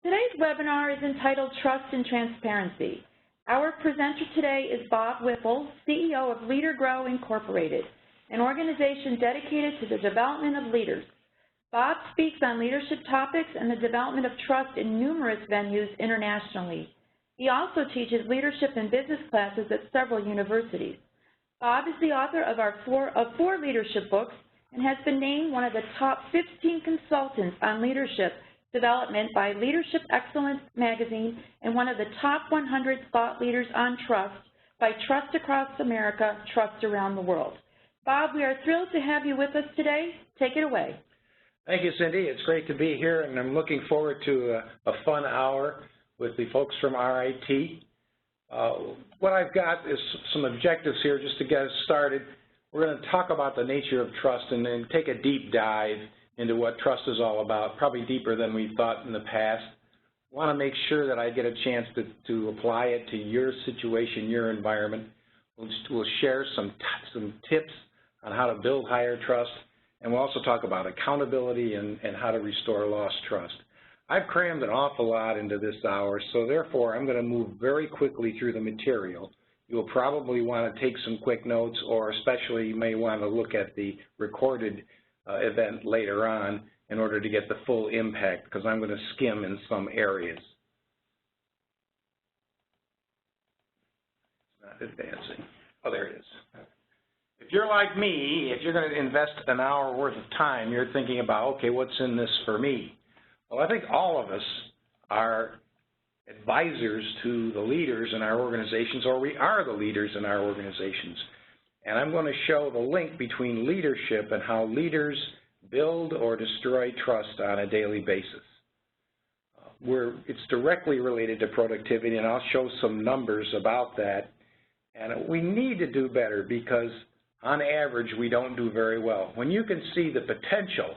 Today's webinar is entitled Trust and Transparency. Our presenter today is Bob Whipple, CEO of Leadergrow Incorporated, an organization dedicated to the development of leaders. Bob speaks on leadership topics and the development of trust in numerous venues internationally. He also teaches leadership and business classes at several universities. Bob is the author of four leadership books and has been named one of the top 15 consultants on leadership development by Leadership Excellence magazine and one of the top 100 thought leaders on trust by Trust Across America, Trust Around the World. Bob, we are thrilled to have you with us today. Take it away. Thank you, Cindy. It's great to be here, and I'm looking forward to a fun hour with the folks from RIT. What I've got is some objectives here just to get us started. We're going to talk about the nature of trust and then take a deep dive into what trust is all about, probably deeper than we've thought in the past. I want to make sure that I get a chance to apply it to your situation, your environment. We'll share some tips on how to build higher trust, and we'll also talk about accountability and how to restore lost trust. I've crammed an awful lot into this hour, so therefore I'm going to move very quickly through the material. You'll probably want to take some quick notes, or especially you may want to look at the recorded event later on in order to get the full impact, because I'm going to skim in some areas. It's not advancing. Oh, there it is. If you're like me, if you're going to invest an hour worth of time, you're thinking about, okay, what's in this for me? Well, I think all of us are advisors to the leaders in our organizations, or we are the leaders in our organizations. And I'm going to show the link between leadership and how leaders build or destroy trust on a daily basis. It's directly related to productivity, and I'll show some numbers about that. And we need to do better because, on average, we don't do very well. When you can see the potential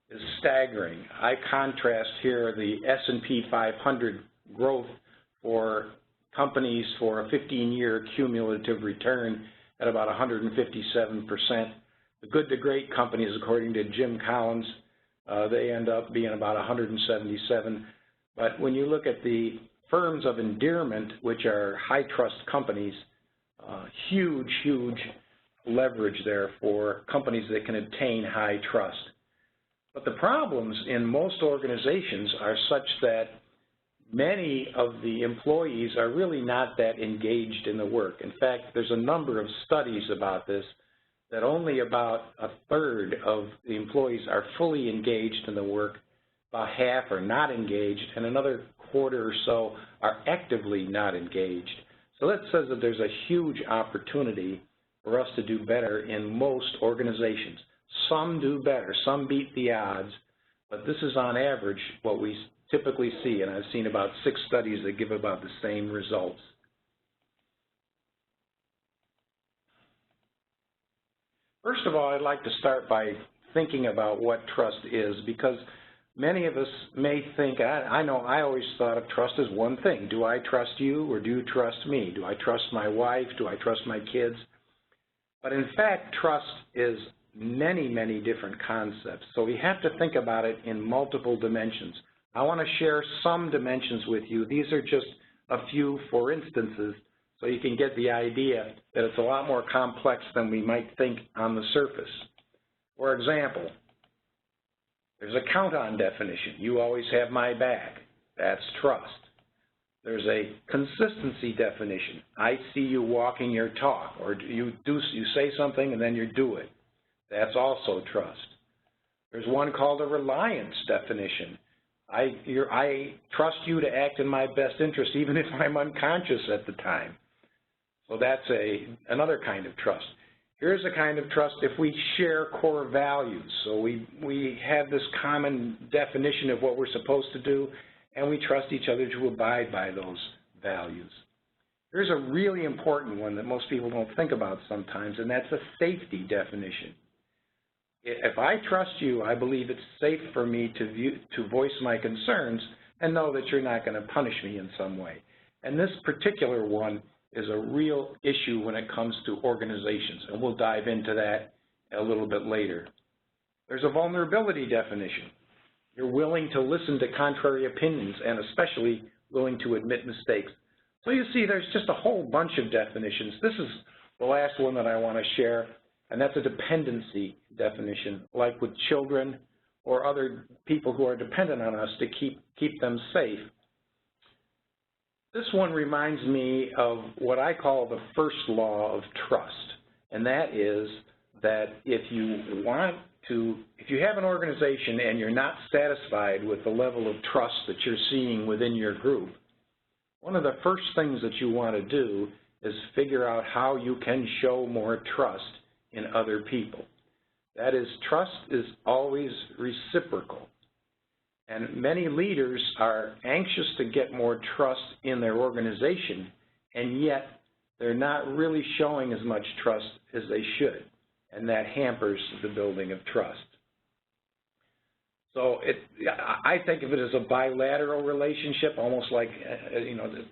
is staggering. I contrast here the S&P 500 growth for companies for a 15-year cumulative return at about 157%. The good to great companies, according to Jim Collins, they end up being about 177. But when you look at the firms of endearment, which are high trust companies, huge leverage there for companies that can obtain high trust. But the problems in most organizations are such that many of the employees are really not that engaged in the work. In fact, there's a number of studies about this, that only about a third of the employees are fully engaged in the work, about half are not engaged, and another quarter or so are actively not engaged. So that says that there's a huge opportunity for us to do better in most organizations. Some do better, some beat the odds, but this is on average what we typically see, and I've seen about 6 studies that give about the same results. First of all, I'd like to start by thinking about what trust is, because many of us may think, I know I always thought of trust as one thing. Do I trust you, or do you trust me? Do I trust my wife? Do I trust my kids? But in fact, trust is many different concepts, so we have to think about it in multiple dimensions. I want to share some dimensions with you. These are just a few for instances, so you can get the idea that it's a lot more complex than we might think on the surface. For example, there's a count-on definition. You always have my back. That's trust. There's a consistency definition. I see you walking your talk, or you say something and then you do it. That's also trust. There's one called a reliance definition. I trust you to act in my best interest even if I'm unconscious at the time. So that's another kind of trust. Here's a kind of trust if we share core values. So we have this common definition of what we're supposed to do, and we trust each other to abide by those values. Here's a really important one that most people don't think about sometimes, and that's a safety definition. If I trust you, I believe it's safe for me to voice my concerns and know that you're not going to punish me in some way. And this particular one is a real issue when it comes to organizations, and we'll dive into that a little bit later. There's a vulnerability definition. You're willing to listen to contrary opinions and especially willing to admit mistakes. So you see there's just a whole bunch of definitions. This is the last one that I want to share, and that's a dependency definition, like with children or other people who are dependent on us to keep them safe. This one reminds me of what I call the first law of trust, and that is that if you have an organization and you're not satisfied with the level of trust that you're seeing within your group, one of the first things that you want to do is figure out how you can show more trust in other people. That is, trust is always reciprocal. And many leaders are anxious to get more trust in their organization, and yet they're not really showing as much trust as they should, and that hampers the building of trust. So I think of it as a bilateral relationship, almost like,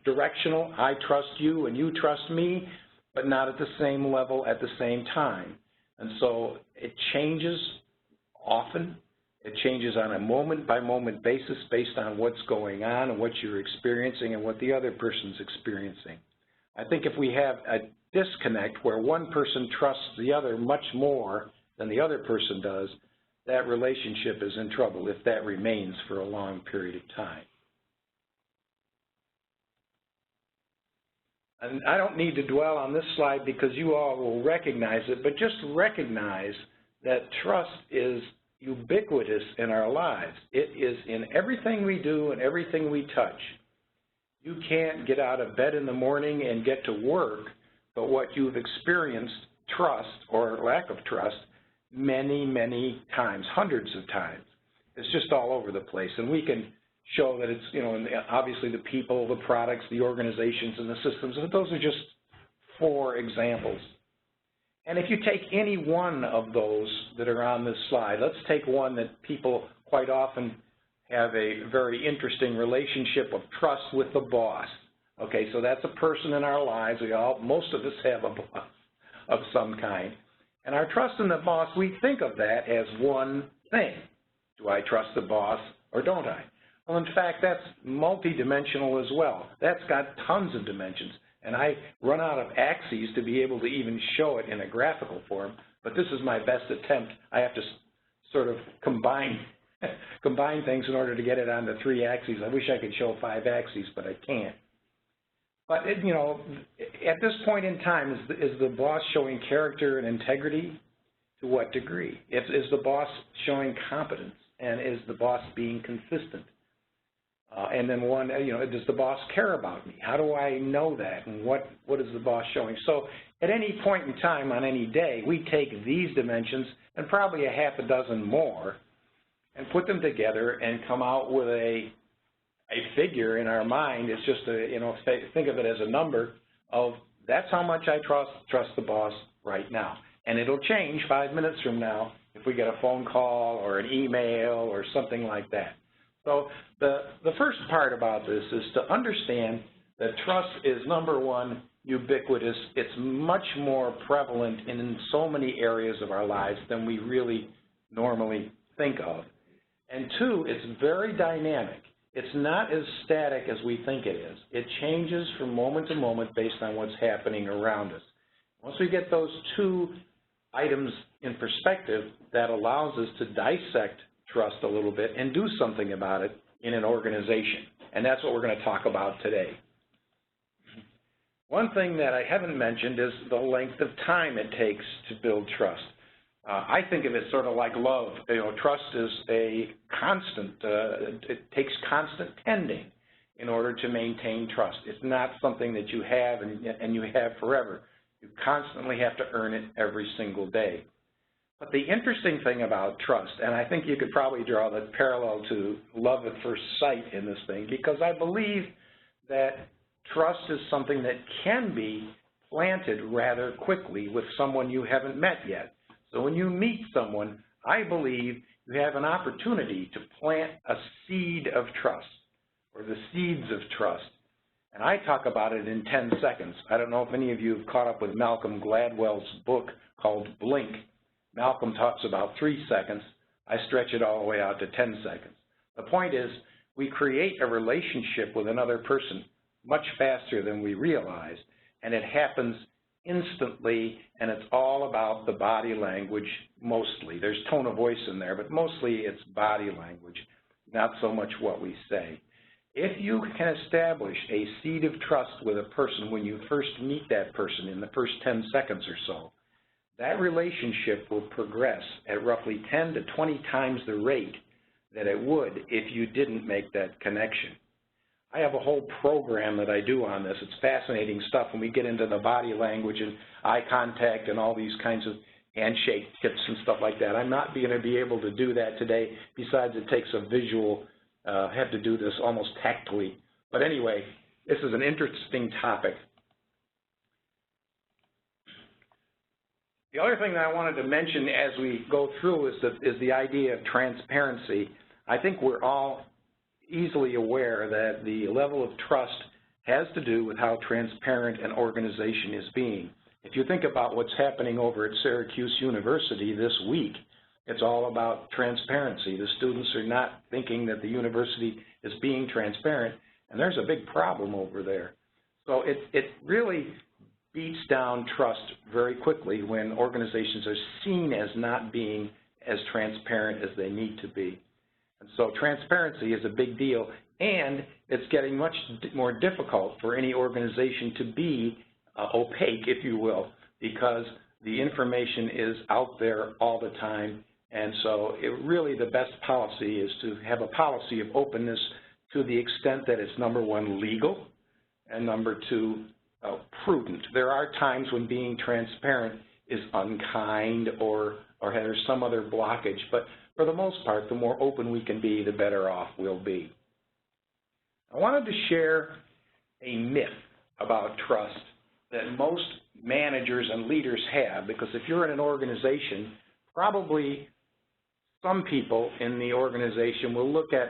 directional. I trust you and you trust me, but not at the same level at the same time. And so it changes often. It changes on a moment-by-moment basis based on what's going on and what you're experiencing and what the other person's experiencing. I think if we have a disconnect where one person trusts the other much more than the other person does, that relationship is in trouble if that remains for a long period of time. And I don't need to dwell on this slide because you all will recognize it, but just recognize that trust is ubiquitous in our lives. It is in everything we do and everything we touch. You can't get out of bed in the morning and get to work, but what you've experienced, trust or lack of trust, many, many times, hundreds of times. It's just all over the place. And we can show that it's, obviously the people, the products, the organizations, and the systems. Those are just 4 examples. And if you take any one of those that are on this slide, let's take one that people quite often have a very interesting relationship of trust with the boss. Okay, so that's a person in our lives. Most of us have a boss of some kind. And our trust in the boss, we think of that as one thing. Do I trust the boss or don't I? Well, in fact, that's multidimensional as well. That's got tons of dimensions. And I run out of axes to be able to even show it in a graphical form, but this is my best attempt. I have to sort of combine things in order to get it onto 3 axes. I wish I could show 5 axes, but I can't. But, at this point in time, is the boss showing character and integrity? To what degree? Is the boss showing competence? And is the boss being consistent? And then does the boss care about me? How do I know that? And what is the boss showing? So at any point in time on any day, we take these dimensions and probably a half a dozen more and put them together and come out with a figure in our mind. It's just think of it as a number of that's how much I trust the boss right now. And it'll change 5 minutes from now if we get a phone call or an email or something like that. So the first part about this is to understand that trust is, number one, ubiquitous. It's much more prevalent in so many areas of our lives than we really normally think of. And 2, it's very dynamic. It's not as static as we think it is. It changes from moment to moment based on what's happening around us. Once we get those 2 items in perspective, that allows us to dissect trust a little bit and do something about it in an organization. And that's what we're going to talk about today. One thing that I haven't mentioned is the length of time it takes to build trust. I think of it sort of like love. Trust is a constant, it takes constant tending in order to maintain trust. It's not something that you have and you have forever. You constantly have to earn it every single day. But the interesting thing about trust, and I think you could probably draw the parallel to love at first sight in this thing, because I believe that trust is something that can be planted rather quickly with someone you haven't met yet. So when you meet someone, I believe you have an opportunity to plant a seed of trust, or the seeds of trust. And I talk about it in 10 seconds. I don't know if any of you have caught up with Malcolm Gladwell's book called Blink. Malcolm talks about 3 seconds. I stretch it all the way out to 10 seconds. The point is, we create a relationship with another person much faster than we realize, and it happens instantly, and it's all about the body language mostly. There's tone of voice in there, but mostly it's body language, not so much what we say. If you can establish a seed of trust with a person when you first meet that person in the first 10 seconds or so, that relationship will progress at roughly 10 to 20 times the rate that it would if you didn't make that connection. I have a whole program that I do on this. It's fascinating stuff when we get into the body language and eye contact and all these kinds of handshake tips and stuff like that. I'm not going to be able to do that today. Besides, it takes a visual, have to do this almost tactily. But anyway, this is an interesting topic. The other thing that I wanted to mention as we go through is the idea of transparency. I think we're all easily aware that the level of trust has to do with how transparent an organization is being. If you think about what's happening over at Syracuse University this week, it's all about transparency. The students are not thinking that the university is being transparent, and there's a big problem over there. So it really beats down trust very quickly when organizations are seen as not being as transparent as they need to be. And so transparency is a big deal, and it's getting much more difficult for any organization to be opaque, if you will, because the information is out there all the time. And so really the best policy is to have a policy of openness to the extent that it's, number one, legal, and number two, prudent. There are times when being transparent is unkind or there's some other blockage, but for the most part, the more open we can be, the better off we'll be. I wanted to share a myth about trust that most managers and leaders have, because if you're in an organization, probably some people in the organization will look at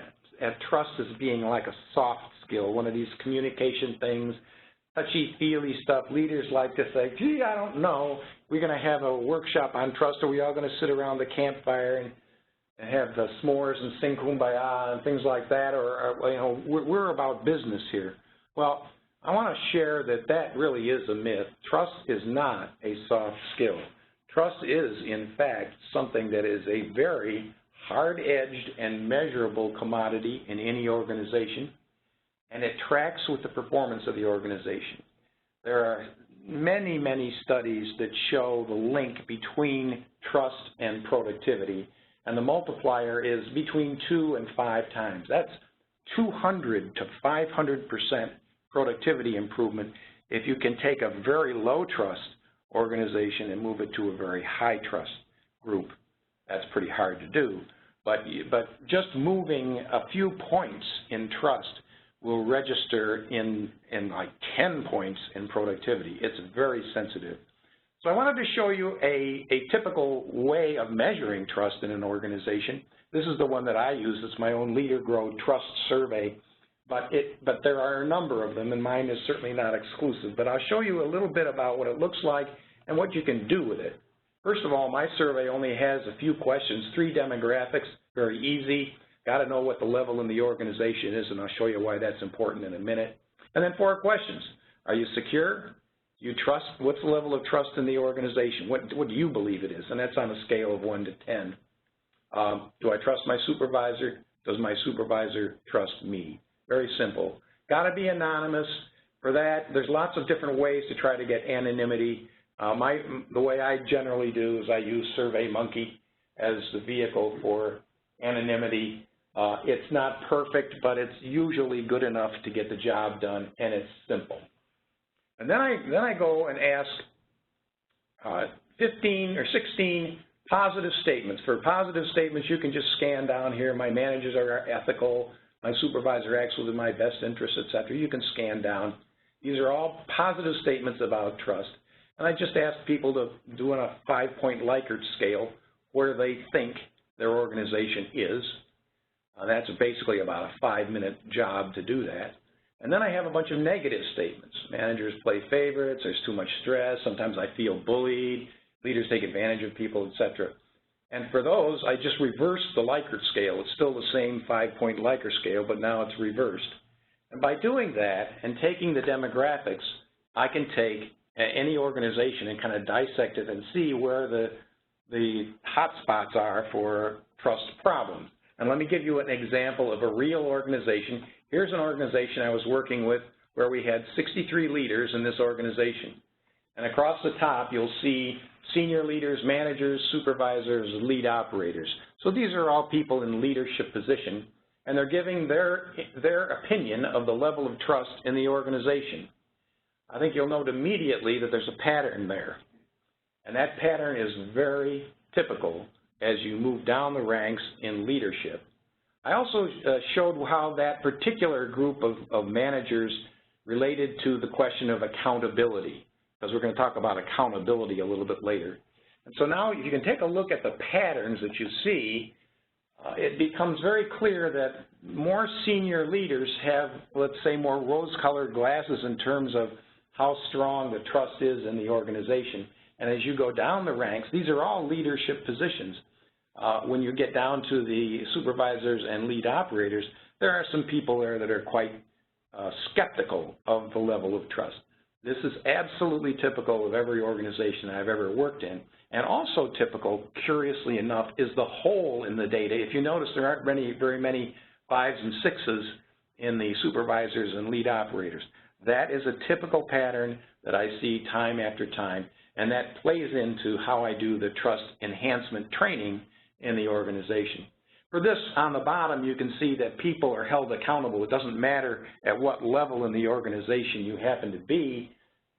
trust as being like a soft skill, one of these communication things, touchy-feely stuff. Leaders like to say, gee, I don't know, we're going to have a workshop on trust, or we all going to sit around the campfire and have the s'mores and sing kumbaya and things like that, or you know, we're about business here. Well, I want to share that really is a myth. Trust is not a soft skill. Trust is, in fact, something that is a very hard-edged and measurable commodity in any organization, and it tracks with the performance of the organization. There are many, many studies that show the link between trust and productivity, and the multiplier is between 2 and 5 times. That's 200 to 500% productivity improvement if you can take a very low trust organization and move it to a very high trust group. That's pretty hard to do, but just moving a few points in trust will register in like 10 points in productivity. It's very sensitive. So I wanted to show you a typical way of measuring trust in an organization. This is the one that I use. It's my own Leadergrow Trust Survey, but there are a number of them, and mine is certainly not exclusive. But I'll show you a little bit about what it looks like and what you can do with it. First of all, my survey only has a few questions, 3 demographics, very easy. Got to know what the level in the organization is, and I'll show you why that's important in a minute. And then 4 questions. Are you secure? You trust? What's the level of trust in the organization? What do you believe it is? And that's on a scale of 1 to 10. Do I trust my supervisor? Does my supervisor trust me? Very simple. Got to be anonymous. For that, there's lots of different ways to try to get anonymity. The way I generally do is I use SurveyMonkey as the vehicle for anonymity. It's not perfect, but it's usually good enough to get the job done, and it's simple. And then I go and ask 15 or 16 positive statements. For positive statements, you can just scan down here. My managers are ethical. My supervisor acts within my best interest, et cetera. You can scan down. These are all positive statements about trust. And I just ask people to do on a 5-point Likert scale where they think their organization is. That's basically about a 5-minute job to do that. And then I have a bunch of negative statements. Managers play favorites, there's too much stress, sometimes I feel bullied, leaders take advantage of people, et cetera. And for those, I just reversed the Likert scale. It's still the same 5-point Likert scale, but now it's reversed. And by doing that and taking the demographics, I can take any organization and kind of dissect it and see where the hot spots are for trust problems. And let me give you an example of a real organization. Here's an organization I was working with where we had 63 leaders in this organization. And across the top, you'll see senior leaders, managers, supervisors, lead operators. So these are all people in leadership position, and they're giving their opinion of the level of trust in the organization. I think you'll note immediately that there's a pattern there. And that pattern is very typical as you move down the ranks in leadership. I also showed how that particular group of managers related to the question of accountability, because we're going to talk about accountability a little bit later. And so now you can take a look at the patterns that you see. It becomes very clear that more senior leaders have, let's say, more rose-colored glasses in terms of how strong the trust is in the organization. And as you go down the ranks, these are all leadership positions. When you get down to the supervisors and lead operators, there are some people there that are quite skeptical of the level of trust. This is absolutely typical of every organization I've ever worked in, and also typical, curiously enough, is the hole in the data. If you notice, there aren't very many 5s and 6s in the supervisors and lead operators. That is a typical pattern that I see time after time, and that plays into how I do the trust enhancement training in the organization. For this, on the bottom, you can see that people are held accountable. It doesn't matter at what level in the organization you happen to be.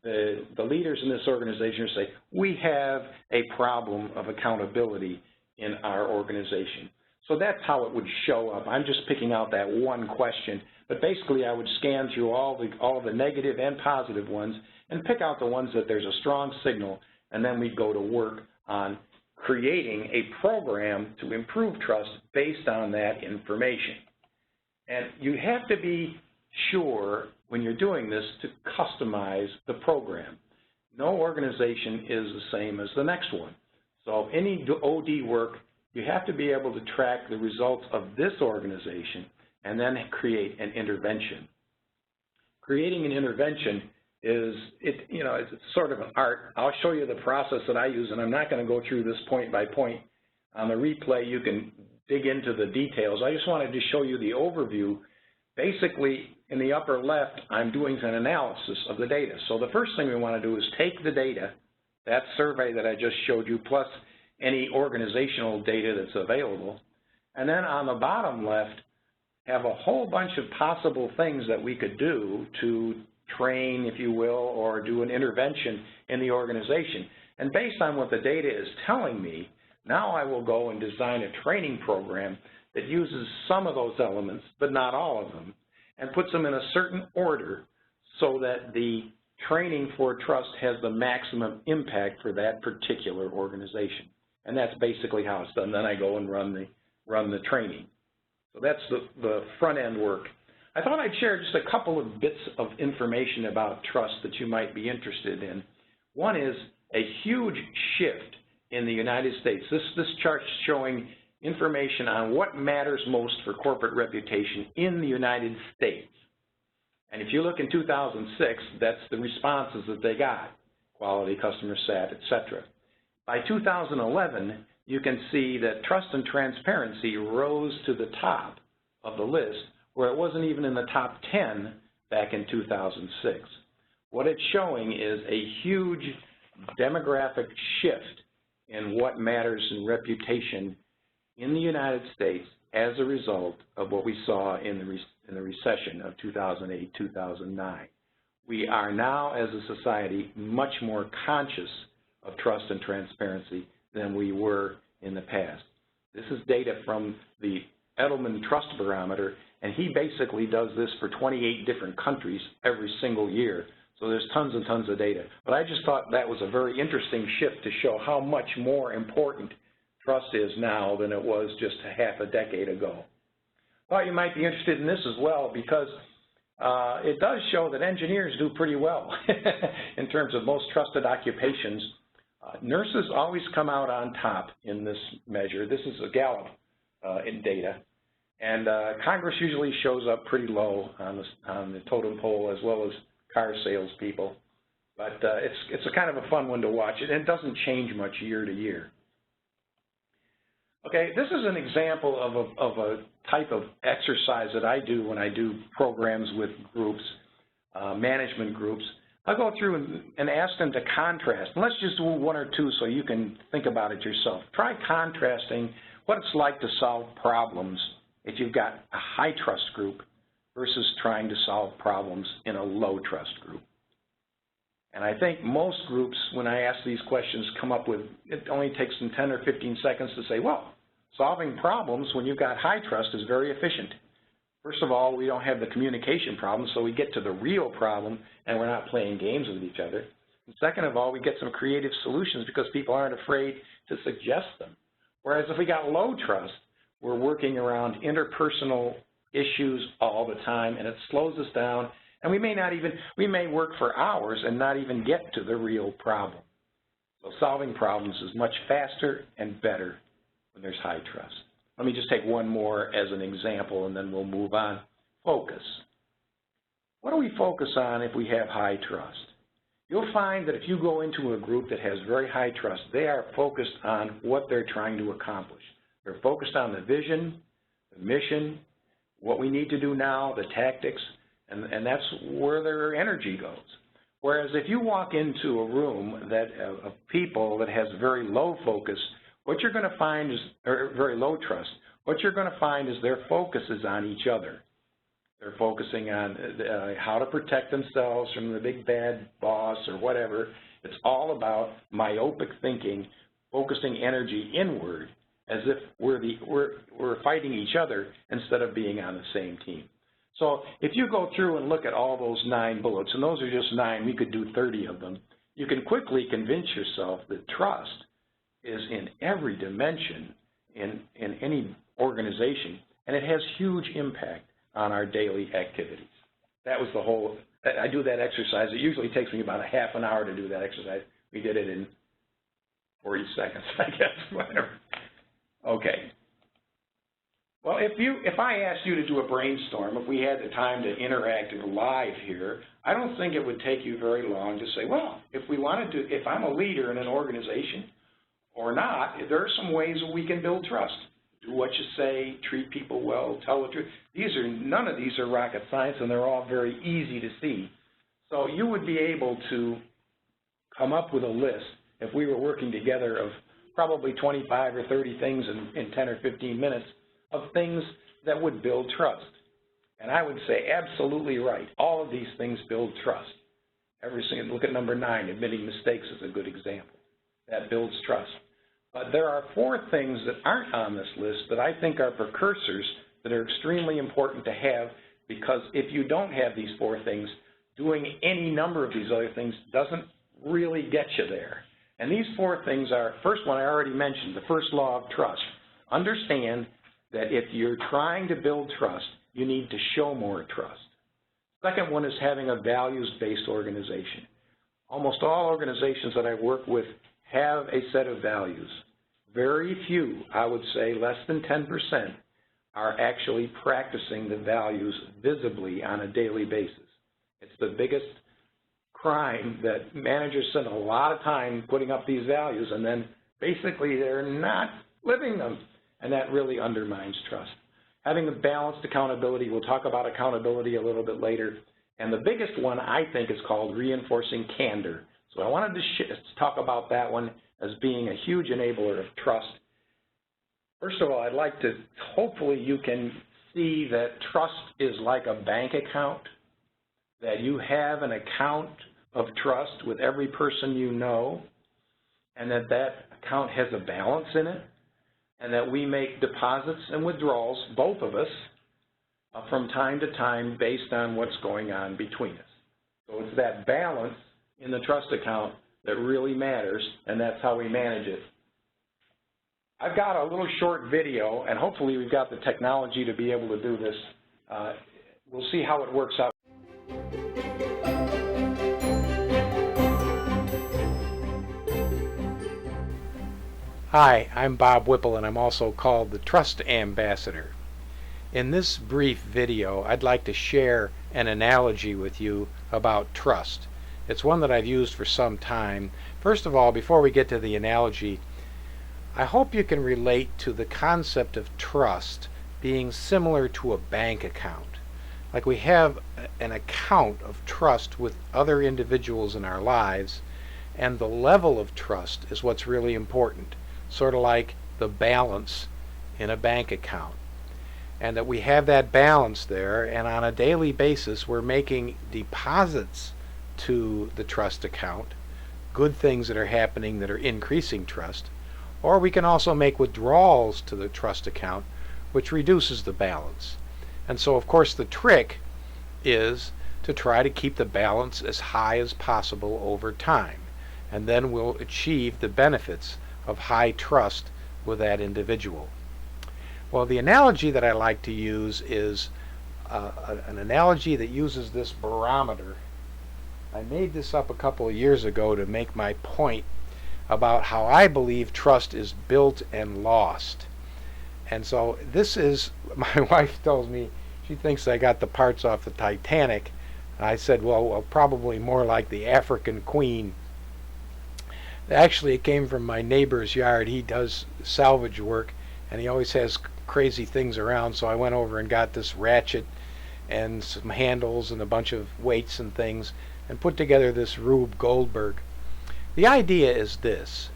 The leaders in this organization say, we have a problem of accountability in our organization. So that's how it would show up. I'm just picking out that one question, but basically I would scan through all the negative and positive ones and pick out the ones that there's a strong signal, and then we'd go to work on creating a program to improve trust based on that information. And you have to be sure when you're doing this to customize the program. No organization is the same as the next one. So any OD work, you have to be able to track the results of this organization and then create an intervention. Creating an intervention is, it's sort of an art. I'll show you the process that I use, and I'm not going to go through this point by point. On the replay, you can dig into the details. I just wanted to show you the overview. Basically, in the upper left, I'm doing an analysis of the data. So the first thing we want to do is take the data, that survey that I just showed you, plus any organizational data that's available, and then on the bottom left, have a whole bunch of possible things that we could do to train, if you will, or do an intervention in the organization. And based on what the data is telling me, now I will go and design a training program that uses some of those elements, but not all of them, and puts them in a certain order so that the training for trust has the maximum impact for that particular organization. And that's basically how it's done. Then I go and run the training. So that's the front-end work. I thought I'd share just a couple of bits of information about trust that you might be interested in. One is a huge shift in the United States. This chart's showing information on what matters most for corporate reputation in the United States. And if you look in 2006, that's the responses that they got, quality, customer sat, et cetera. By 2011, you can see that trust and transparency rose to the top of the list, where it wasn't even in the top 10 back in 2006. What it's showing is a huge demographic shift in what matters in reputation in the United States as a result of what we saw in the recession of 2008, 2009. We are now, as a society, much more conscious of trust and transparency than we were in the past. This is data from the Edelman Trust Barometer, and he basically does this for 28 different countries every single year. So there's tons and tons of data. But I just thought that was a very interesting shift to show how much more important trust is now than it was just a half a decade ago. Thought you might be interested in this as well, because it does show that engineers do pretty well in terms of most trusted occupations. Nurses always come out on top in this measure. This is a Gallup in data. And Congress usually shows up pretty low on the totem pole, as well as car salespeople. But it's a kind of a fun one to watch, and it doesn't change much year to year. Okay, this is an example of a type of exercise that I do when I do programs with groups, management groups. I'll go through and ask them to contrast. And let's just do one or two so you can think about it yourself. Try contrasting what it's like to solve problems if you've got a high trust group versus trying to solve problems in a low trust group. And I think most groups, when I ask these questions, come up with, it only takes them 10 or 15 seconds to say, well, solving problems when you've got high trust is very efficient. First of all, we don't have the communication problem, so we get to the real problem and we're not playing games with each other. And second of all, we get some creative solutions because people aren't afraid to suggest them. Whereas if we got low trust, we're working around interpersonal issues all the time, and it slows us down, and we may work for hours and not even get to the real problem. So solving problems is much faster and better when there's high trust. Let me just take one more as an example, and then we'll move on. Focus. What do we focus on if we have high trust? You'll find that if you go into a group that has very high trust, they are focused on what they're trying to accomplish. They're focused on the vision, the mission, what we need to do now, the tactics, and that's where their energy goes. Whereas if you walk into a room that of people that has very low focus, what you're going to find is, or very low trust, what you're going to find is their focus is on each other. They're focusing on how to protect themselves from the big bad boss or whatever. It's all about myopic thinking, focusing energy inward, as if we're fighting each other instead of being on the same team. So if you go through and look at all those 9 bullets, and those are just 9, we could do 30 of them, you can quickly convince yourself that trust is in every dimension in any organization, and it has huge impact on our daily activities. That was the whole, I do that exercise. It usually takes me about a half an hour to do that exercise. We did it in 40 seconds, I guess, whatever. Okay. Well, if I asked you to do a brainstorm, if we had the time to interact live here, I don't think it would take you very long to say, well, if we wanted to, if I'm a leader in an organization or not, there are some ways that we can build trust. Do what you say, treat people well, tell the truth. None of these are rocket science, and they're all very easy to see. So you would be able to come up with a list, if we were working together, of probably 25 or 30 things in 10 or 15 minutes of things that would build trust. And I would say absolutely right. All of these things build trust. Every single, look at number 9, admitting mistakes is a good example. That builds trust. But there are 4 things that aren't on this list that I think are precursors that are extremely important to have, because if you don't have these 4 things, doing any number of these other things doesn't really get you there. And these 4 things are, first one I already mentioned, the first law of trust. Understand that if you're trying to build trust, you need to show more trust. Second one is having a values-based organization. Almost all organizations that I work with have a set of values. Very few, I would say less than 10%, are actually practicing the values visibly on a daily basis. It's the biggest crime that managers spend a lot of time putting up these values, and then basically they're not living them, and that really undermines trust. Having a balanced accountability, we'll talk about accountability a little bit later, and the biggest one I think is called reinforcing candor. So I wanted to talk about that one as being a huge enabler of trust. First of all, I'd like to, hopefully you can see that trust is like a bank account, that you have an account of trust with every person you know, and that that account has a balance in it, and that we make deposits and withdrawals, both of us, from time to time based on what's going on between us. So it's that balance in the trust account that really matters, and that's how we manage it. I've got a little short video, and hopefully we've got the technology to be able to do this. We'll see how it works out. Hi, I'm Bob Whipple, and I'm also called the Trust Ambassador. In this brief video, I'd like to share an analogy with you about trust. It's one that I've used for some time. First of all, before we get to the analogy, I hope you can relate to the concept of trust being similar to a bank account. Like we have an account of trust with other individuals in our lives, and the level of trust is what's really important, sort of like the balance in a bank account. And that we have that balance there, and on a daily basis we're making deposits to the trust account, good things that are happening that are increasing trust, or we can also make withdrawals to the trust account, which reduces the balance. And so of course the trick is to try to keep the balance as high as possible over time, and then we'll achieve the benefits of high trust with that individual. Well, the analogy that I like to use is an analogy that uses this barometer. I made this up a couple of years ago to make my point about how I believe trust is built and lost. And so this is, my wife tells me she thinks I got the parts off the Titanic. I said, well, probably more like the African Queen. Actually, it came from my neighbor's yard. He does salvage work, and he always has crazy things around, so I went over and got this ratchet and some handles and a bunch of weights and things and put together this Rube Goldberg. The idea is this: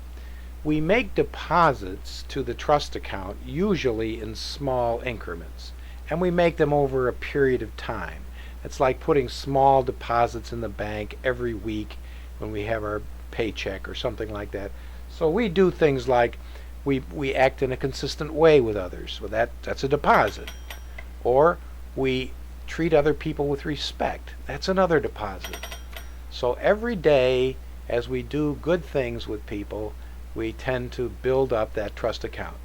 we make deposits to the trust account usually in small increments, and we make them over a period of time. It's like putting small deposits in the bank every week when we have our paycheck or something like that. So we do things like we act in a consistent way with others. Well, that's a deposit. Or we treat other people with respect. That's another deposit. So every day as we do good things with people, we tend to build up that trust account.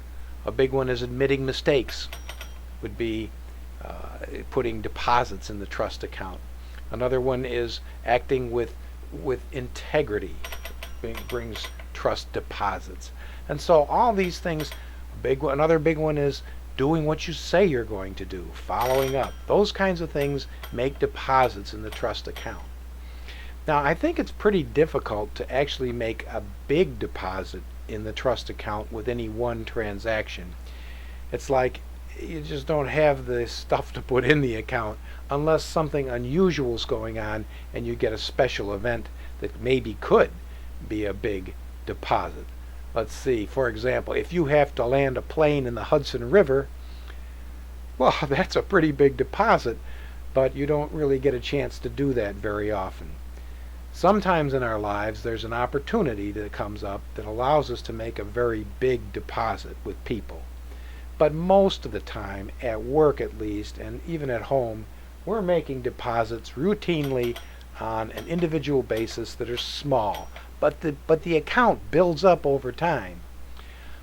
A big one is admitting mistakes, would be putting deposits in the trust account. Another one is acting with integrity. It brings trust deposits. And so all these things, another big one is doing what you say you're going to do, following up. Those kinds of things make deposits in the trust account. Now, I think it's pretty difficult to actually make a big deposit in the trust account with any one transaction. It's like you just don't have the stuff to put in the account unless something unusual is going on and you get a special event that maybe could be a big deposit. Let's see, for example, if you have to land a plane in the Hudson River, well, that's a pretty big deposit, but you don't really get a chance to do that very often. Sometimes in our lives there's an opportunity that comes up that allows us to make a very big deposit with people. But most of the time, at work at least, and even at home, we're making deposits routinely on an individual basis that are small. But the account builds up over time.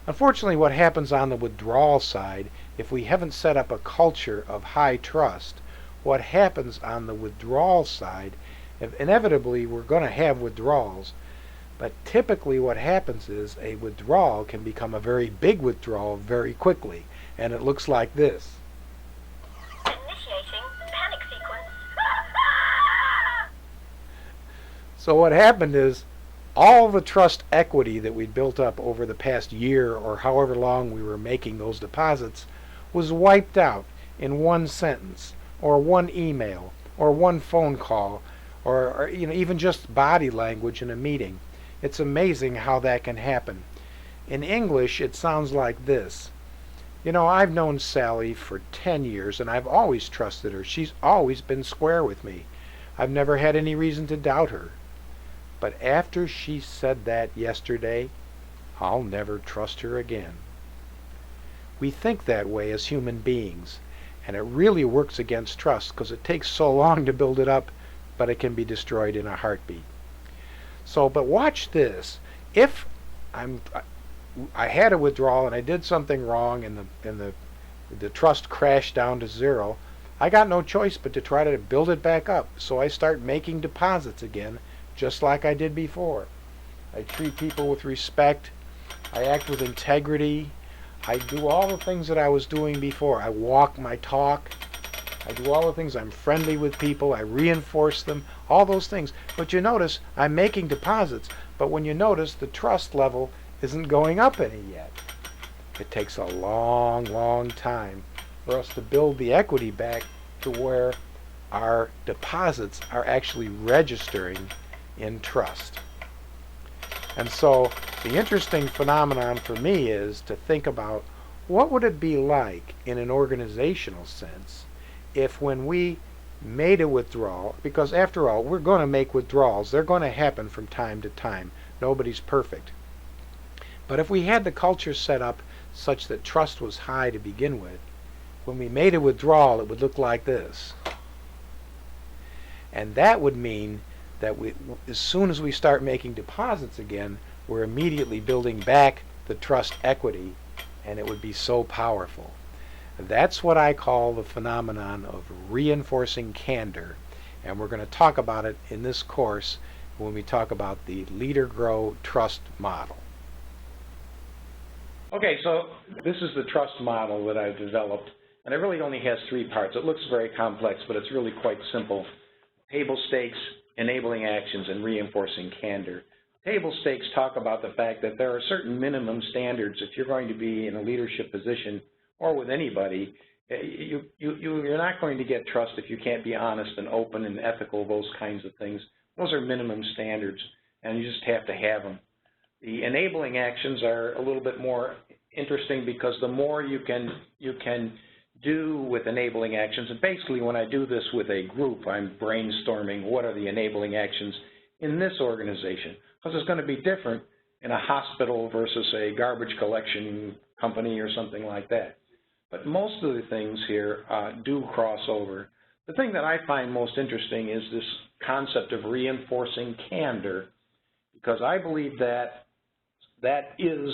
Unfortunately, what happens on the withdrawal side, if we haven't set up a culture of high trust, what happens on the withdrawal side, inevitably we're going to have withdrawals, but typically what happens is a withdrawal can become a very big withdrawal very quickly, and it looks like this. Initiating panic sequence. So what happened is all the trust equity that we'd built up over the past year or however long we were making those deposits was wiped out in one sentence or one email or one phone call or even just body language in a meeting. It's amazing how that can happen. In English, it sounds like this. I've known Sally for 10 years and I've always trusted her. She's always been square with me. I've never had any reason to doubt her. But after she said that yesterday, I'll never trust her again. We think that way as human beings, and it really works against trust because it takes so long to build it up, but it can be destroyed in a heartbeat. But watch this. If I had a withdrawal and I did something wrong and the trust crashed down to zero, I got no choice but to try to build it back up. So I start making deposits again, just like I did before. I treat people with respect. I act with integrity. I do all the things that I was doing before. I walk my talk. I do all the things. I'm friendly with people. I reinforce them, all those things. But you notice I'm making deposits. But when you notice, the trust level isn't going up any yet. It takes a long, long time for us to build the equity back to where our deposits are actually registering in trust. And so the interesting phenomenon for me is to think about what would it be like in an organizational sense if when we made a withdrawal, because after all, we're going to make withdrawals. They're going to happen from time to time. Nobody's perfect. But if we had the culture set up such that trust was high to begin with, when we made a withdrawal, it would look like this. And that would mean that as soon as we start making deposits again, we're immediately building back the trust equity, and it would be so powerful. That's what I call the phenomenon of reinforcing candor, and we're going to talk about it in this course when we talk about the Leadergrow trust model. Okay, so this is the trust model that I've developed, and it really only has 3 parts. It looks very complex, but it's really quite simple. Table stakes, enabling actions, and reinforcing candor. Table stakes talk about the fact that there are certain minimum standards if you're going to be in a leadership position or with anybody. You're not going to get trust if you can't be honest and open and ethical, those kinds of things. Those are minimum standards, and you just have to have them. The enabling actions are a little bit more interesting because the more you can do with enabling actions, and basically when I do this with a group, I'm brainstorming what are the enabling actions in this organization, because it's going to be different in a hospital versus a garbage collection company or something like that. But most of the things here do cross over. The thing that I find most interesting is this concept of reinforcing candor, because I believe that that is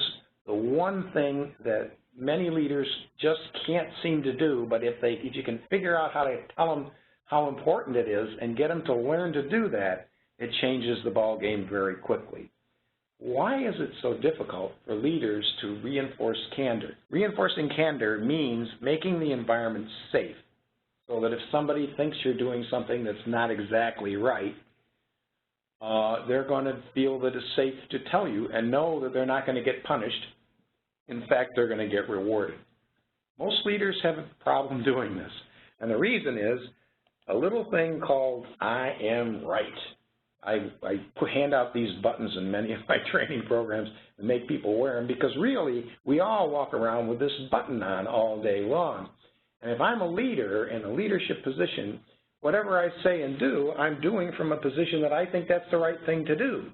the one thing that many leaders just can't seem to do, but if you can figure out how to tell them how important it is and get them to learn to do that, it changes the ball game very quickly. Why is it so difficult for leaders to reinforce candor? Reinforcing candor means making the environment safe, so that if somebody thinks you're doing something that's not exactly right, they're going to feel that it's safe to tell you and know that they're not going to get punished. In fact, they're going to get rewarded. Most leaders have a problem doing this, and the reason is a little thing called I am right. I hand out these buttons in many of my training programs and make people wear them because really we all walk around with this button on all day long. And if I'm a leader in a leadership position, whatever I say and do, I'm doing from a position that I think that's the right thing to do.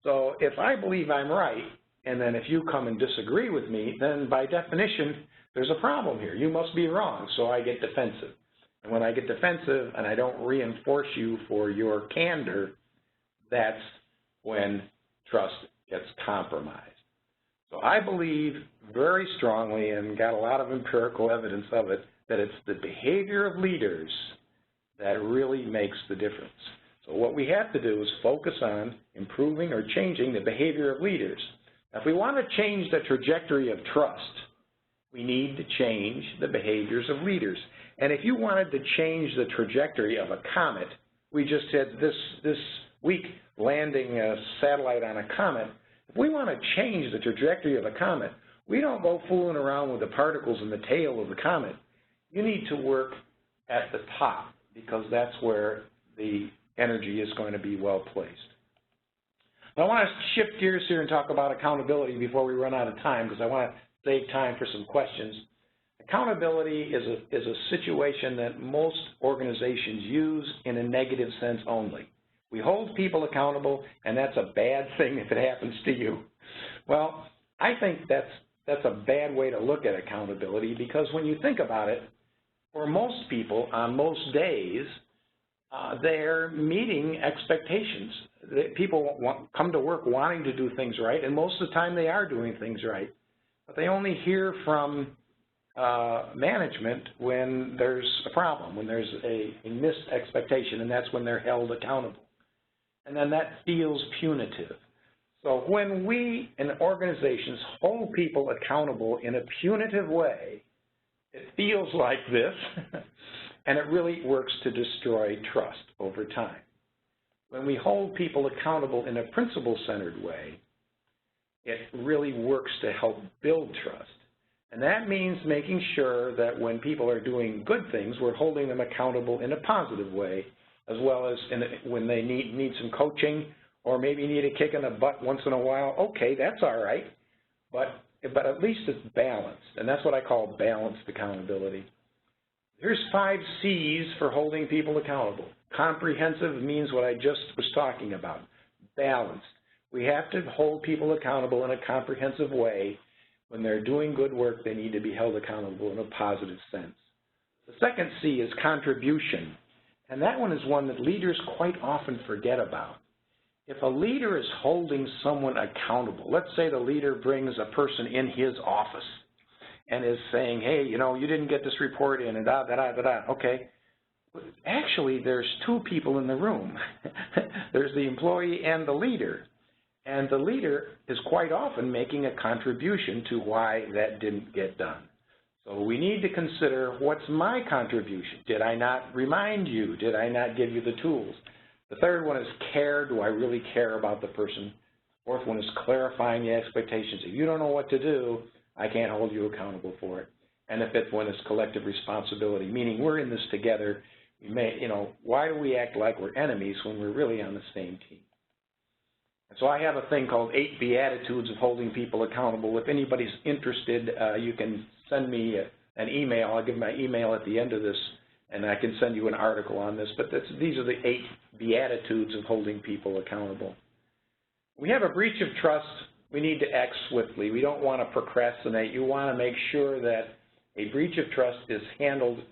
So if I believe I'm right, and then if you come and disagree with me, then by definition, there's a problem here. You must be wrong, so I get defensive. And when I get defensive and I don't reinforce you for your candor, that's when trust gets compromised. So I believe very strongly, and got a lot of empirical evidence of it, that it's the behavior of leaders that really makes the difference. So what we have to do is focus on improving or changing the behavior of leaders. Now, if we want to change the trajectory of trust, we need to change the behaviors of leaders. And if you wanted to change the trajectory of a comet, we just had this week landing a satellite on a comet. If we want to change the trajectory of a comet, we don't go fooling around with the particles in the tail of the comet. You need to work at the top, because that's where the energy is going to be well placed. Now, I want to shift gears here and talk about accountability before we run out of time, because I want to save time for some questions. Accountability is a situation that most organizations use in a negative sense only. We hold people accountable, and that's a bad thing if it happens to you. Well, I think that's a bad way to look at accountability, because when you think about it, for most people on most days, they're meeting expectations. People come to work wanting to do things right, and most of the time they are doing things right. But they only hear from management when there's a problem, when there's a missed expectation, and that's when they're held accountable. And then that feels punitive. So when we in organizations hold people accountable in a punitive way, it feels like this, and it really works to destroy trust over time. When we hold people accountable in a principle-centered way, it really works to help build trust. And that means making sure that when people are doing good things, we're holding them accountable in a positive way, as well as when they need some coaching or maybe need a kick in the butt once in a while. Okay, that's all right, but at least it's balanced, and that's what I call balanced accountability. Here's 5 C's for holding people accountable. Comprehensive means what I just was talking about. Balanced. We have to hold people accountable in a comprehensive way. When they're doing good work, they need to be held accountable in a positive sense. The second C is contribution, and that one is one that leaders quite often forget about. If a leader is holding someone accountable, let's say the leader brings a person in his office and is saying, hey, you know, you didn't get this report in, and da-da-da-da-da, okay. Actually, there's 2 people in the room. There's the employee and the leader. And the leader is quite often making a contribution to why that didn't get done. So we need to consider, what's my contribution? Did I not remind you? Did I not give you the tools? The third one is care. Do I really care about the person? Fourth one is clarifying the expectations. If you don't know what to do, I can't hold you accountable for it. And the fifth one is collective responsibility, meaning we're in this together. We may, you know, why do we act like we're enemies when we're really on the same team? And so I have a thing called 8 Beatitudes of holding people accountable. If anybody's interested, you can send me an email. I'll give my email at the end of this, and I can send you an article on this. But these are the 8 Beatitudes of holding people accountable. We have a breach of trust. We need to act swiftly. We don't want to procrastinate. You want to make sure that a breach of trust is handled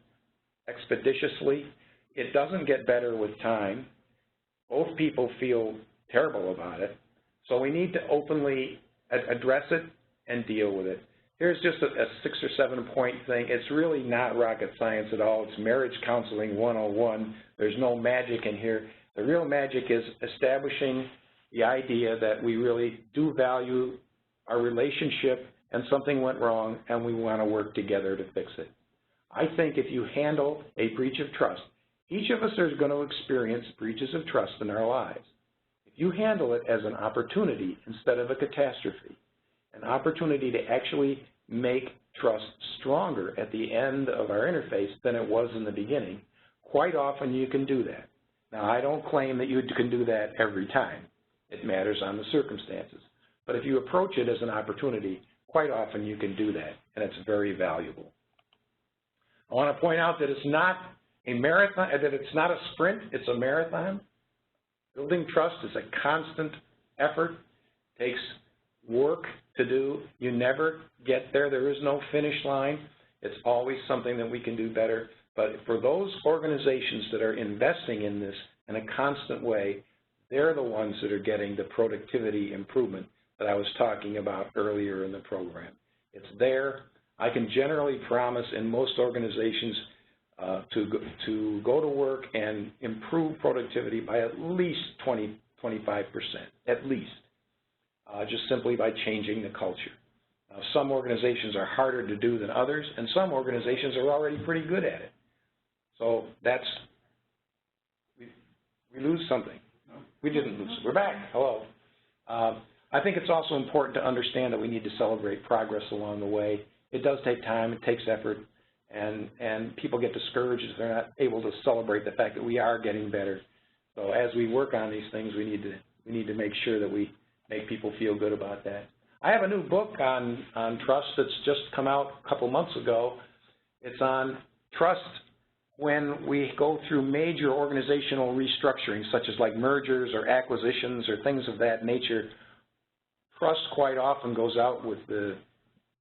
expeditiously. It doesn't get better with time. Both people feel terrible about it. So we need to openly address it and deal with it. Here's just a 6 or 7 point thing. It's really not rocket science at all. It's marriage counseling 101. There's no magic in here. The real magic is establishing the idea that we really do value our relationship and something went wrong and we want to work together to fix it. I think if you handle a breach of trust, each of us is going to experience breaches of trust in our lives. If you handle it as an opportunity instead of a catastrophe, an opportunity to actually make trust stronger at the end of our interface than it was in the beginning, quite often you can do that. Now, I don't claim that you can do that every time. It matters on the circumstances. But if you approach it as an opportunity, quite often you can do that, and it's very valuable. I want to point out that it's not a marathon, that it's not a sprint, it's a marathon. Building trust is a constant effort. It takes work to do. You never get there. There is no finish line. It's always something that we can do better. But for those organizations that are investing in this in a constant way, they're the ones that are getting the productivity improvement that I was talking about earlier in the program. It's there. I can generally promise in most organizations to go to work and improve productivity by at least 20-25%, at least, just simply by changing the culture. Some organizations are harder to do than others, and some organizations are already pretty good at it. So that's, we lose something. No, we didn't lose. We're back. Hello. I think it's also important to understand that we need to celebrate progress along the way. It does take time. It takes effort. And people get discouraged if they're not able to celebrate the fact that we are getting better. So as we work on these things, we need to make sure that we make people feel good about that. I have a new book on trust that's just come out a couple months ago. It's on trust when we go through major organizational restructuring, such as like mergers or acquisitions or things of that nature. Trust quite often goes out with the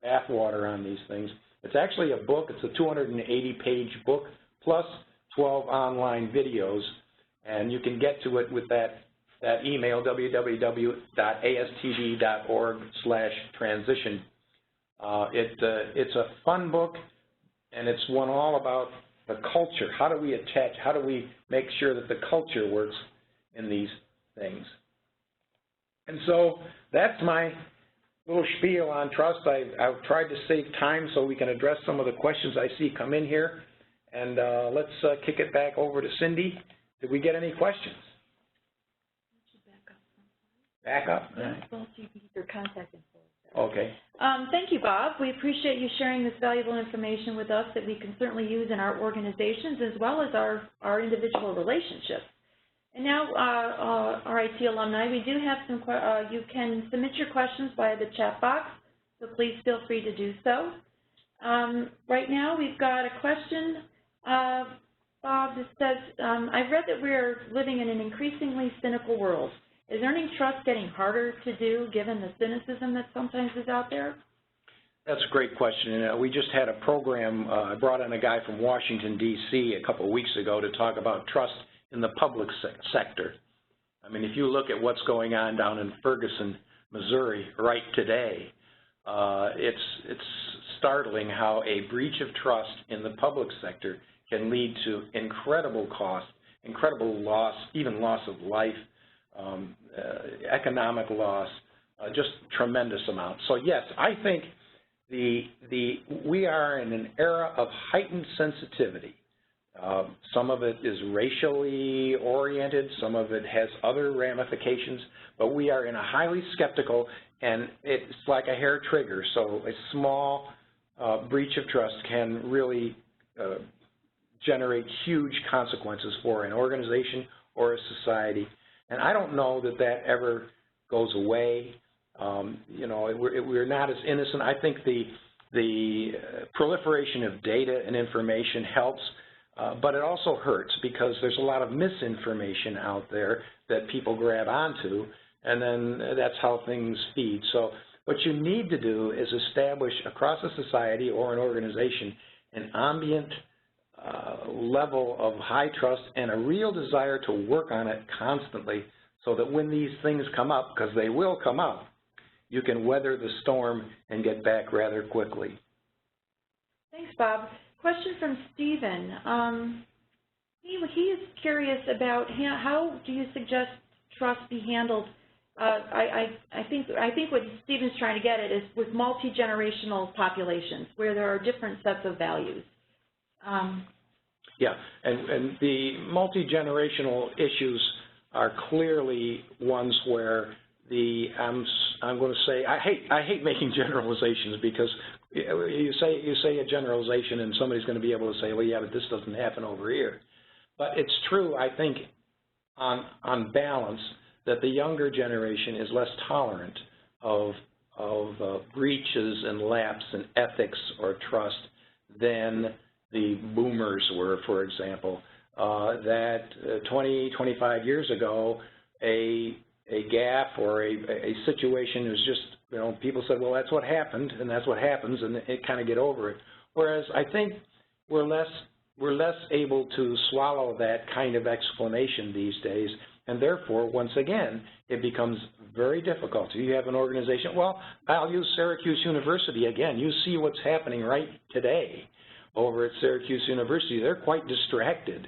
bathwater on these things. It's actually a book. It's a 280-page book plus 12 online videos, and you can get to it with that email, www.astd.org/transition. It's a fun book, and it's one all about the culture. How do we attach, how do we make sure that the culture works in these things? And so that's my little spiel on trust. I've tried to save time so we can address some of the questions I see come in here. And let's kick it back over to Cindy. Did we get any questions? Back up? All right. Well, so you can keep your contact info. Okay. Thank you, Bob. We appreciate you sharing this valuable information with us that we can certainly use in our organizations as well as our individual relationships. And now, RIT alumni, we do have some, you can submit your questions via the chat box, so please feel free to do so. Right now, we've got a question, Bob, that says, I've read that we're living in an increasingly cynical world. Is earning trust getting harder to do given the cynicism that sometimes is out there? That's a great question. We just had a program, I brought in a guy from Washington, D.C. a couple of weeks ago to talk about trust in the public sector. I mean, if you look at what's going on down in Ferguson, Missouri right today, it's startling how a breach of trust in the public sector can lead to incredible cost, incredible loss, even loss of life, economic loss, just tremendous amounts. So yes, I think we are in an era of heightened sensitivity. Some of it is racially oriented, some of it has other ramifications, but we are in a highly skeptical, and it's like a hair trigger. So a small breach of trust can really generate huge consequences for an organization or a society. And I don't know that that ever goes away. You know, we're not as innocent. I think the proliferation of data and information helps, but it also hurts because there's a lot of misinformation out there that people grab onto, and then that's how things feed. So what you need to do is establish across a society or an organization an ambient level of high trust and a real desire to work on it constantly so that when these things come up, because they will come up, you can weather the storm and get back rather quickly. Thanks, Bob. Question from Stephen. He is curious about how do you suggest trust be handled. I think what Stephen's trying to get at is with multi-generational populations where there are different sets of values. Yeah, and the multi-generational issues are clearly ones where I'm going to say I hate making generalizations because you say a generalization and somebody's going to be able to say, well, yeah, but this doesn't happen over here. But it's true, I think, on balance, that the younger generation is less tolerant of breaches and lapse in ethics or trust than the boomers were, for example. That 20, 25 years ago, a gaffe or a situation was just, you know, people said, well, that's what happened, and that's what happens, and it kind of get over it. Whereas I think we're less able to swallow that kind of explanation these days, and therefore, once again, it becomes very difficult. You have an organization, well, I'll use Syracuse University again. You see what's happening right today over at Syracuse University. They're quite distracted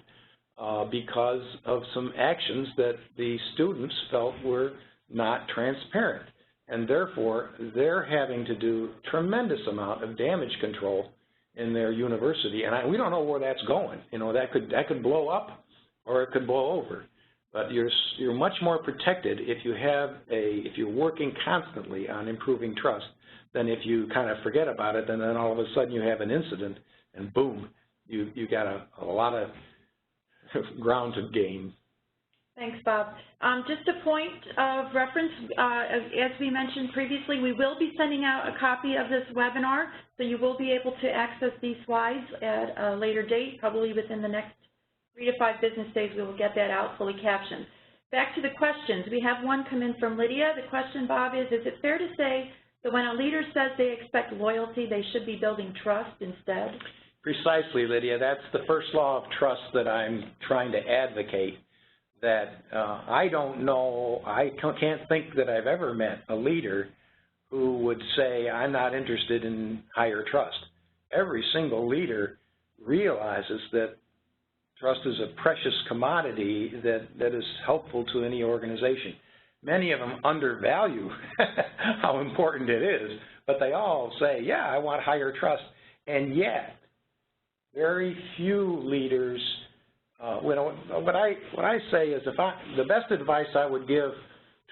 because of some actions that the students felt were not transparent. And therefore, they're having to do tremendous amount of damage control in their university. And we don't know where that's going. You know, that could blow up or it could blow over. But you're much more protected if you're working constantly on improving trust than if you kind of forget about it and then all of a sudden you have an incident and boom, you got a lot of ground to gain. Thanks, Bob. Just a point of reference, as we mentioned previously, we will be sending out a copy of this webinar, so you will be able to access these slides at a later date, probably within the next 3 to 5 business days. We will get that out fully captioned. Back to the questions. We have one come in from Lydia. The question, Bob, is it fair to say that when a leader says they expect loyalty, they should be building trust instead? Precisely, Lydia. That's the first law of trust that I'm trying to advocate, that I don't know, I can't think that I've ever met a leader who would say, I'm not interested in higher trust. Every single leader realizes that trust is a precious commodity that is helpful to any organization. Many of them undervalue how important it is, but they all say, yeah, I want higher trust. And yet, very few leaders, what I say is the best advice I would give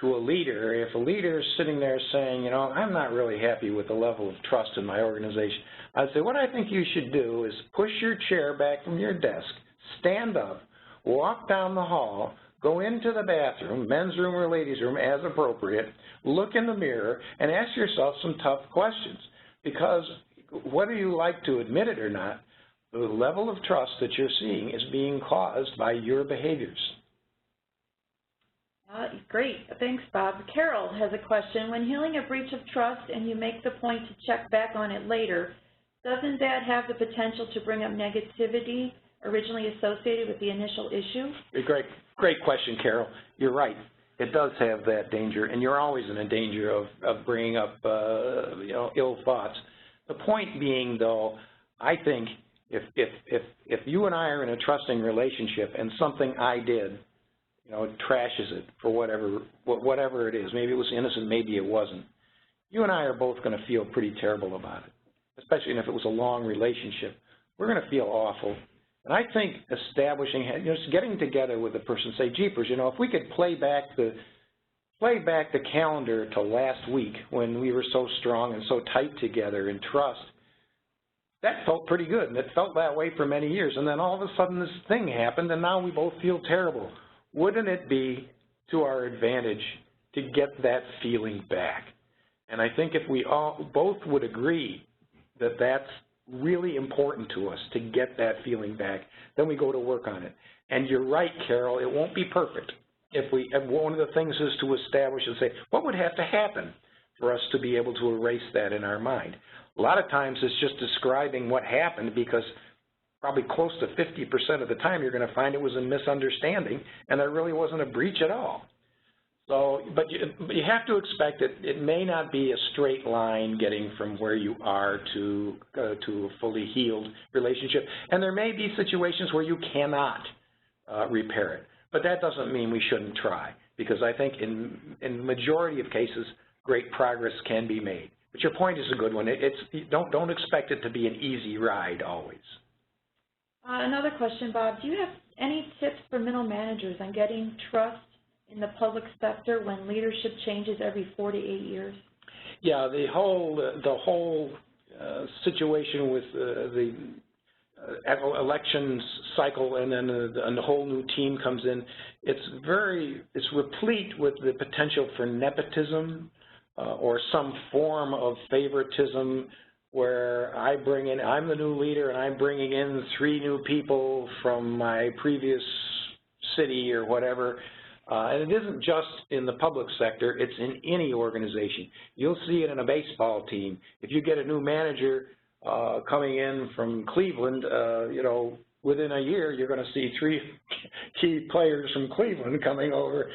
to a leader, if a leader is sitting there saying, you know, I'm not really happy with the level of trust in my organization, I'd say what I think you should do is push your chair back from your desk, stand up, walk down the hall, go into the bathroom, men's room or ladies' room as appropriate, look in the mirror, and ask yourself some tough questions. Because whether you like to admit it or not, the level of trust that you're seeing is being caused by your behaviors. Great. Thanks, Bob. Carol has a question. When healing a breach of trust and you make the point to check back on it later, doesn't that have the potential to bring up negativity originally associated with the initial issue? Great question, Carol. You're right. It does have that danger, and you're always in a danger of bringing up ill thoughts. The point being, though, I think if you and I are in a trusting relationship and something I did, trashes it for whatever it is, maybe it was innocent, maybe it wasn't, you and I are both going to feel pretty terrible about it, especially if it was a long relationship. We're going to feel awful. And I think establishing, just getting together with a person, say, jeepers, if we could play back the calendar to last week when we were so strong and so tight together in trust, that felt pretty good, and it felt that way for many years. And then all of a sudden this thing happened, and now we both feel terrible. Wouldn't it be to our advantage to get that feeling back? And I think if we both would agree that that's really important to us to get that feeling back, then we go to work on it. And you're right, Carol, it won't be perfect. One of the things is to establish and say, what would have to happen for us to be able to erase that in our mind? A lot of times it's just describing what happened, because probably close to 50% of the time you're going to find it was a misunderstanding and there really wasn't a breach at all. So, but you have to expect that it may not be a straight line getting from where you are to a fully healed relationship. And there may be situations where you cannot repair it. But that doesn't mean we shouldn't try, because I think in the majority of cases, great progress can be made. But your point is a good one. Don't expect it to be an easy ride always. Another question, Bob. Do you have any tips for middle managers on getting trust in the public sector when leadership changes every 4 to 8 years? Yeah, the whole situation with the elections cycle, and then the whole new team comes in. It's replete with the potential for nepotism or some form of favoritism, where I'm the new leader and I'm bringing in 3 new people from my previous city or whatever. And it isn't just in the public sector, it's in any organization. You'll see it in a baseball team. If you get a new manager coming in from Cleveland, within a year you're going to see 3 key players from Cleveland coming over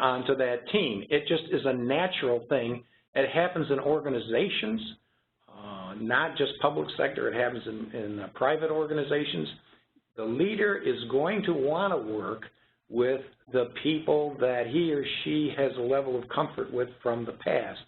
onto that team. It just is a natural thing. It happens in organizations, not just public sector. It happens in private organizations. The leader is going to want to work with the people that he or she has a level of comfort with from the past.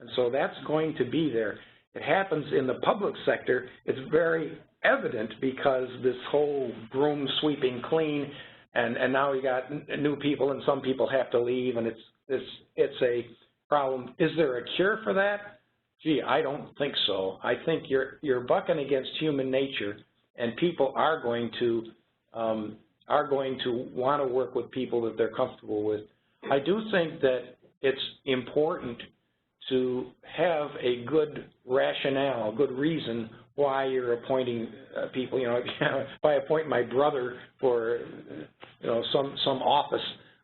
And so that's going to be there. It happens in the public sector. It's very evident because this whole broom sweeping clean, and now we got new people, and some people have to leave, and it's a problem. Is there a cure for that? Gee, I don't think so. I think you're bucking against human nature, and people are going to want to work with people that they're comfortable with. I do think that it's important to have a good rationale, a good reason why you're appointing people. If I appoint my brother for some office,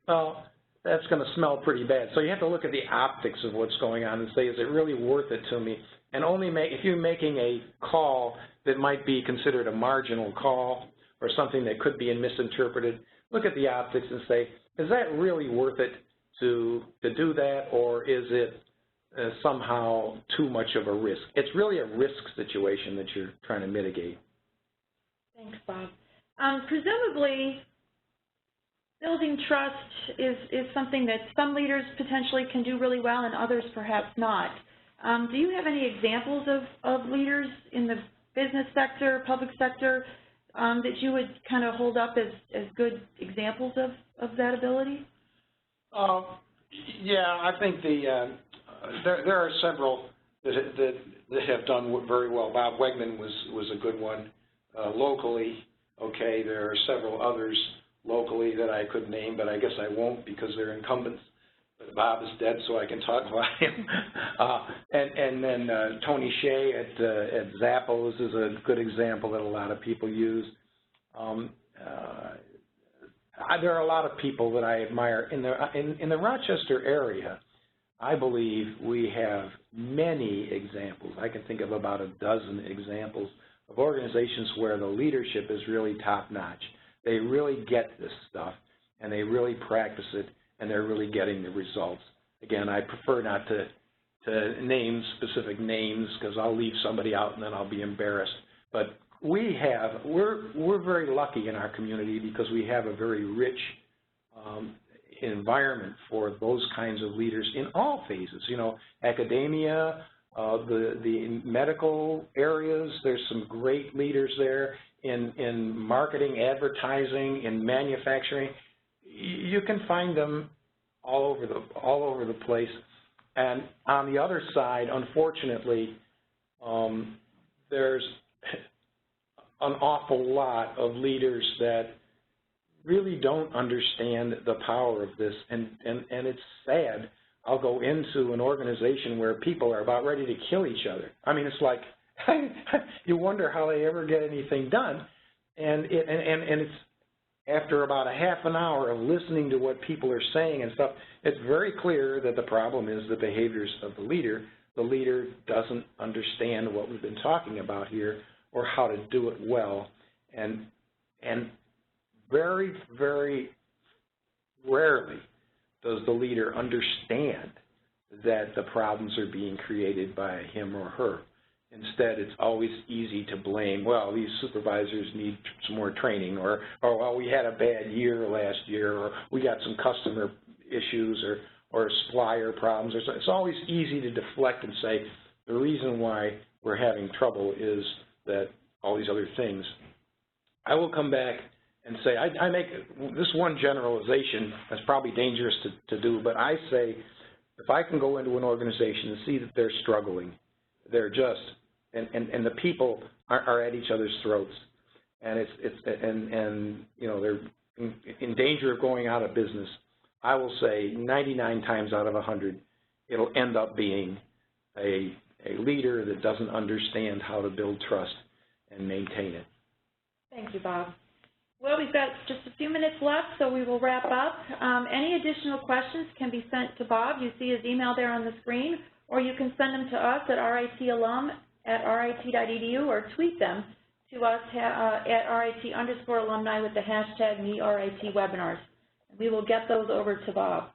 well, that's going to smell pretty bad. So you have to look at the optics of what's going on and say, is it really worth it to me? And if you're making a call that might be considered a marginal call or something that could be misinterpreted, look at the optics and say, is that really worth it to do that, or is it somehow too much of a risk? It's really a risk situation that you're trying to mitigate. Thanks, Bob. Presumably, building trust is something that some leaders potentially can do really well and others perhaps not. Do you have any examples of leaders in the business sector, public sector, that you would kind of hold up as good examples of that ability? Yeah, I think there are several that have done very well. Bob Wegman was a good one locally. Okay, there are several others locally that I could name, but I guess I won't because they're incumbents. But Bob is dead, so I can talk about him. And then Tony Shea at Zappos is a good example that a lot of people use. There are a lot of people that I admire in the Rochester area. I believe we have many examples. I can think of about a dozen examples of organizations where the leadership is really top-notch. They really get this stuff, and they really practice it, and they're really getting the results. Again, I prefer not to name specific names because I'll leave somebody out and then I'll be embarrassed. But we're very lucky in our community because we have a very rich environment for those kinds of leaders in all phases. You know, academia, the medical areas, there's some great leaders there in marketing, advertising, in manufacturing. You can find them all over the place. And on the other side, unfortunately, there's an awful lot of leaders that really don't understand the power of this, and it's sad. I'll go into an organization where people are about ready to kill each other. I mean, it's like you wonder how they ever get anything done, and it's after about a half an hour of listening to what people are saying and stuff, it's very clear that the problem is the behaviors of the leader. The leader doesn't understand what we've been talking about here or how to do it well, and very, very rarely does the leader understand that the problems are being created by him or her. Instead, it's always easy to blame, well, these supervisors need some more training, or well, we had a bad year last year, or we got some customer issues, or supplier problems. It's always easy to deflect and say, the reason why we're having trouble is that all these other things. I will come back and say, I make this one generalization that's probably dangerous to do, but I say, if I can go into an organization and see that they're struggling, they're just, and the people are at each other's throats, and and you know, they're in danger of going out of business, I will say 99 times out of 100, it'll end up being a leader that doesn't understand how to build trust and maintain it. Thank you, Bob. Well, we've got just a few minutes left, so we will wrap up. Any additional questions can be sent to Bob. You see his email there on the screen, or you can send them to us at ritalum@rit.edu or tweet them to us at @RIT_alumni with the hashtag #MeRITWebinars. We will get those over to Bob.